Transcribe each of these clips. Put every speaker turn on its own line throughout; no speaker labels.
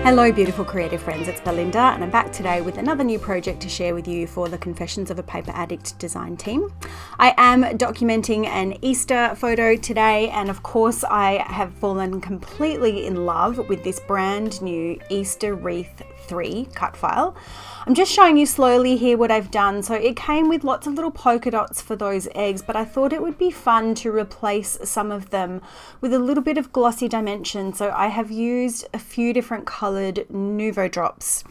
Hello beautiful creative friends, it's Belinda and I'm back today with another new project to share with you for the Confessions of a Paper Addict design team. I am documenting an Easter photo today, and of course I have fallen completely in love with this brand new Easter Wreath 3 cut file. I'm just showing you slowly here what I've done. So it came with lots of little polka dots for those eggs, but I thought it would be fun to replace some of them with a little bit of glossy dimension. So I have used a few different colored Nouveau drops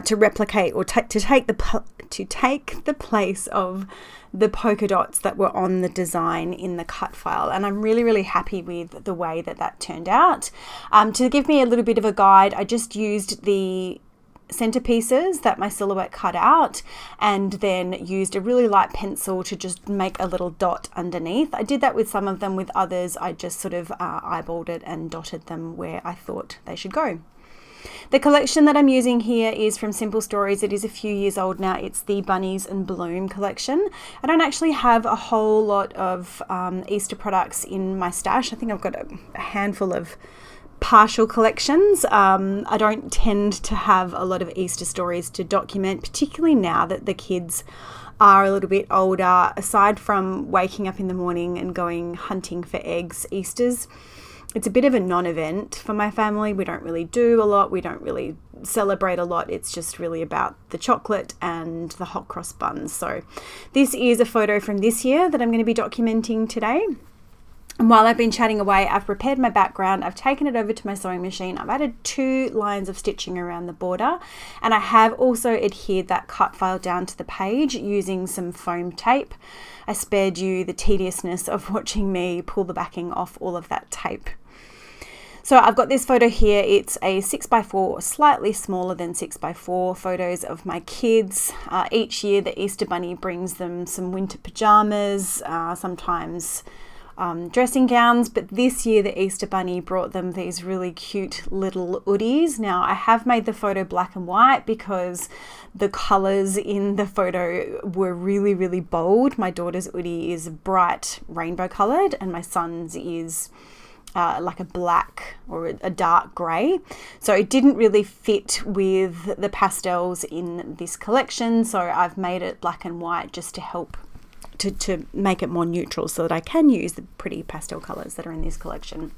to replicate or to take the place of the polka dots that were on the design in the cut file, and I'm really happy with the way that turned out. To give me a little bit of a guide, I just used the centerpieces that my silhouette cut out and then used a really light pencil to just make a little dot underneath. I did that with some of them. With others I just sort of eyeballed it and dotted them where I thought they should go. The collection that I'm using here is from Simple Stories. It is a few years old now. It's the Bunnies and Bloom collection. I don't actually have a whole lot of Easter products in my stash. I think I've got a handful of partial collections. I don't tend to have a lot of Easter stories to document, particularly now that the kids are a little bit older. Aside from waking up in the morning and going hunting for eggs, Easter's it's a bit of a non-event for my family. We don't really do a lot. We don't really celebrate a lot. It's just really about the chocolate and the hot cross buns. So this is a photo from this year that I'm going to be documenting today. And while I've been chatting away, I've prepared my background. I've taken it over to my sewing machine. I've added 2 lines of stitching around the border, and I have also adhered that cut file down to the page using some foam tape. I spared you the tediousness of watching me pull the backing off all of that tape. So I've got this photo here. It's a 6x4, slightly smaller than 6x4 photos of my kids. Each year the Easter Bunny brings them some winter pajamas, sometimes dressing gowns, but this year the Easter Bunny brought them these really cute little hoodies. Now I have made the photo black and white because the colors in the photo were really bold. My daughter's hoodie is bright rainbow colored and my son's is like a black or a dark grey. So it didn't really fit with the pastels in this collection, so I've made it black and white just to help to make it more neutral so that I can use the pretty pastel colours that are in this collection.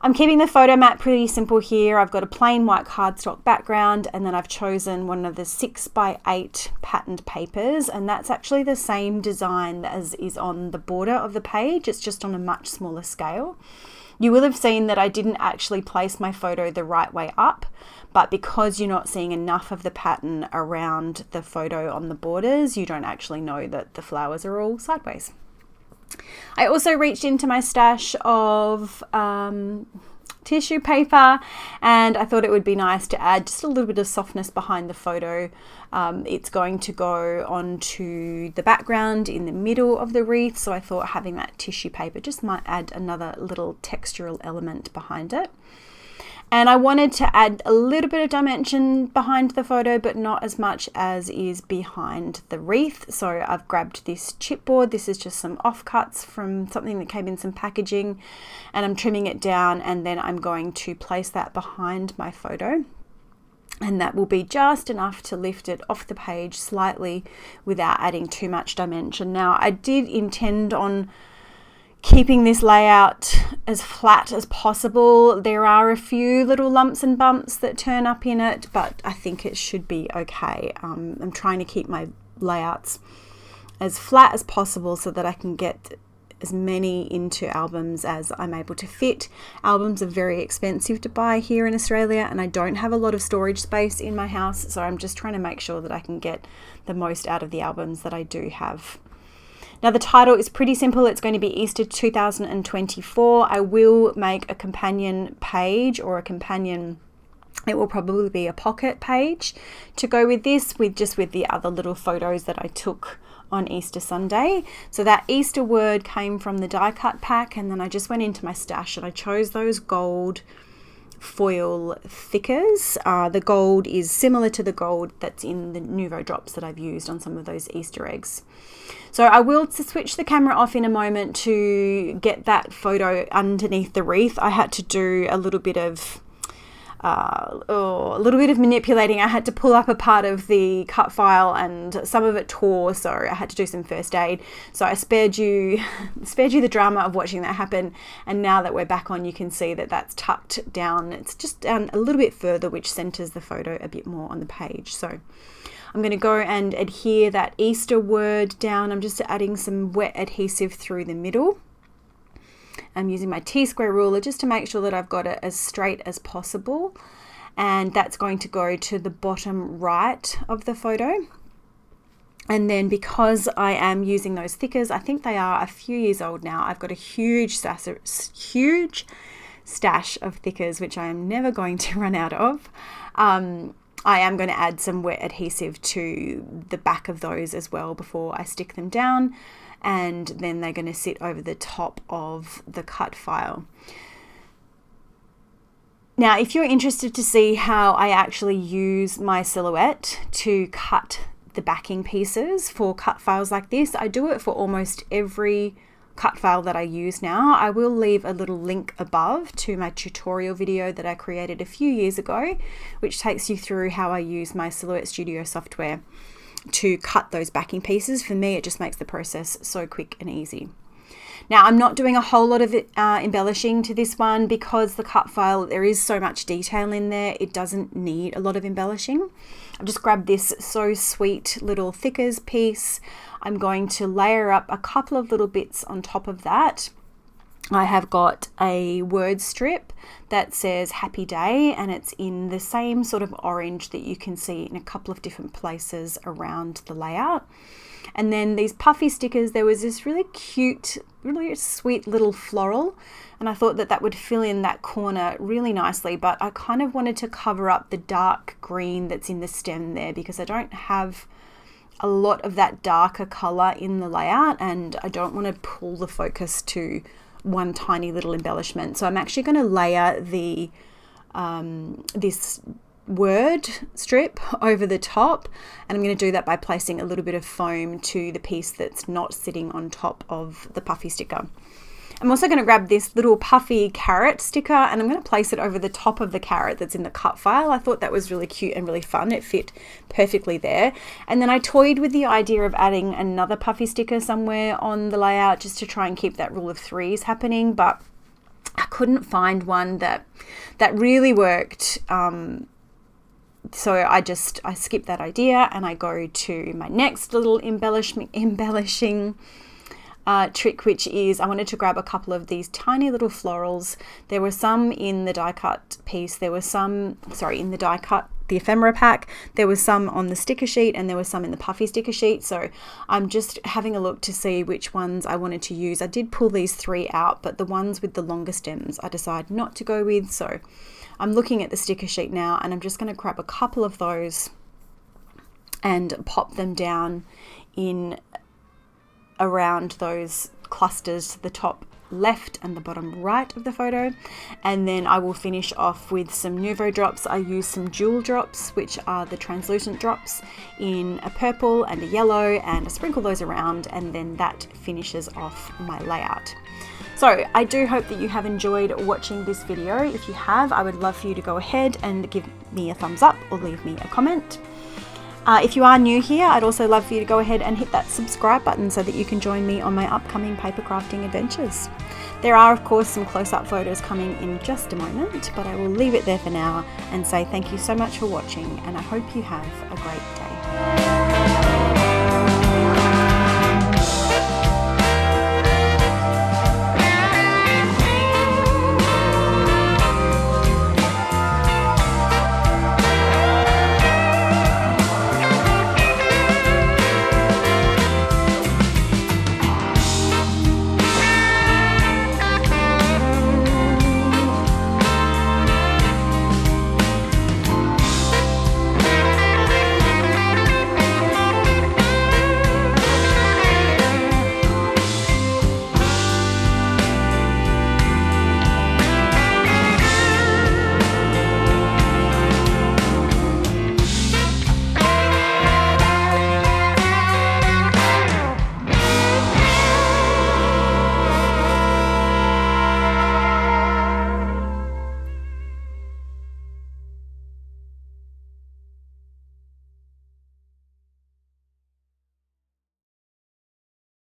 I'm keeping the photo mat pretty simple here. I've got a plain white cardstock background, and then I've chosen one of the 6x8 patterned papers, and that's actually the same design as is on the border of the page. It's just on a much smaller scale. You will have seen that I didn't actually place my photo the right way up, but because you're not seeing enough of the pattern around the photo on the borders, you don't actually know that the flowers are all sideways. I also reached into my stash of tissue paper, and I thought it would be nice to add just a little bit of softness behind the photo. It's going to go onto the background in the middle of the wreath, so I thought having that tissue paper just might add another little textural element behind it. And I wanted to add a little bit of dimension behind the photo, but not as much as is behind the wreath. So I've grabbed this chipboard. This is just some offcuts from something that came in some packaging, and I'm trimming it down, and then I'm going to place that behind my photo. And that will be just enough to lift it off the page slightly without adding too much dimension. Now, I did intend on keeping this layout as flat as possible. There are a few little lumps and bumps that turn up in it, but I think it should be okay. I'm trying to keep my layouts as flat as possible so that I can get as many into albums as I'm able to fit. Albums are very expensive to buy here in Australia, and I don't have a lot of storage space in my house, so I'm just trying to make sure that I can get the most out of the albums that I do have. Now the title is pretty simple. It's going to be Easter 2024. I will make a companion page or a companion, it will probably be a pocket page to go with this, with the other little photos that I took on Easter Sunday. So that Easter word came from the die cut pack, and then I just went into my stash and I chose those gold foil thickers. The gold is similar to the gold that's in the Nuvo drops that I've used on some of those Easter eggs. So I will switch the camera off in a moment to get that photo underneath the wreath. I had to do a little bit of manipulating. I had to pull up a part of the cut file and some of it tore, so I had to do some first aid. So I spared you the drama of watching that happen. And now that we're back on, you can see that that's tucked down. It's just down a little bit further, which centers the photo a bit more on the page. So I'm going to go and adhere that Easter word down. I'm just adding some wet adhesive through the middle. I'm using my T-square ruler just to make sure that I've got it as straight as possible. And that's going to go to the bottom right of the photo. And then because I am using those thickers, I think they are a few years old now, I've got a huge stash of thickers, which I am never going to run out of. I am going to add some wet adhesive to the back of those as well before I stick them down, and then they're going to sit over the top of the cut file. Now, if you're interested to see how I actually use my silhouette to cut the backing pieces for cut files like this, I do it for almost every cut file that I use now. I will leave a little link above to my tutorial video that I created a few years ago, which takes you through how I use my Silhouette Studio software to cut those backing pieces. For me, it just makes the process so quick and easy. Now, I'm not doing a whole lot of embellishing to this one because the cut file, there is so much detail in there, it doesn't need a lot of embellishing. I've just grabbed this So Sweet little thickers piece. I'm going to layer up a couple of little bits on top of that. I have got a word strip that says Happy Day, and it's in the same sort of orange that you can see in a couple of different places around the layout. And then these puffy stickers, there was this really cute, really sweet little floral, and I thought that that would fill in that corner really nicely, but I kind of wanted to cover up the dark green that's in the stem there because I don't have a lot of that darker color in the layout, and I don't want to pull the focus to one tiny little embellishment. So I'm actually going to layer the this word strip over the top, and I'm going to do that by placing a little bit of foam to the piece that's not sitting on top of the puffy sticker. I'm also going to grab this little puffy carrot sticker and I'm going to place it over the top of the carrot that's in the cut file. I thought that was really cute and really fun. It fit perfectly there. And then I toyed with the idea of adding another puffy sticker somewhere on the layout just to try and keep that rule of threes happening, but I couldn't find one that really worked. So I skipped that idea and I go to my next little embellishing trick, which is I wanted to grab a couple of these tiny little florals. There were some in the die cut piece. There were some, in the die cut, the ephemera pack. There was some on the sticker sheet and there was some in the puffy sticker sheet. So I'm just having a look to see which ones I wanted to use. I did pull these three out, but the ones with the longer stems I decided not to go with. So I'm looking at the sticker sheet now and I'm just going to grab a couple of those and pop them down in around those clusters to the top left and the bottom right of the photo, and then I will finish off with some Nuvo drops. I use some jewel drops, which are the translucent drops, in a purple and a yellow, and I sprinkle those around, and then that finishes off my layout. So I do hope that you have enjoyed watching this video. If you have, I would love for you to go ahead and give me a thumbs up or leave me a comment. If you are new here, I'd also love for you to go ahead and hit that subscribe button so that you can join me on my upcoming paper crafting adventures. There are, of course, some close-up photos coming in just a moment, but I will leave it there for now and say thank you so much for watching, and I hope you have a great day.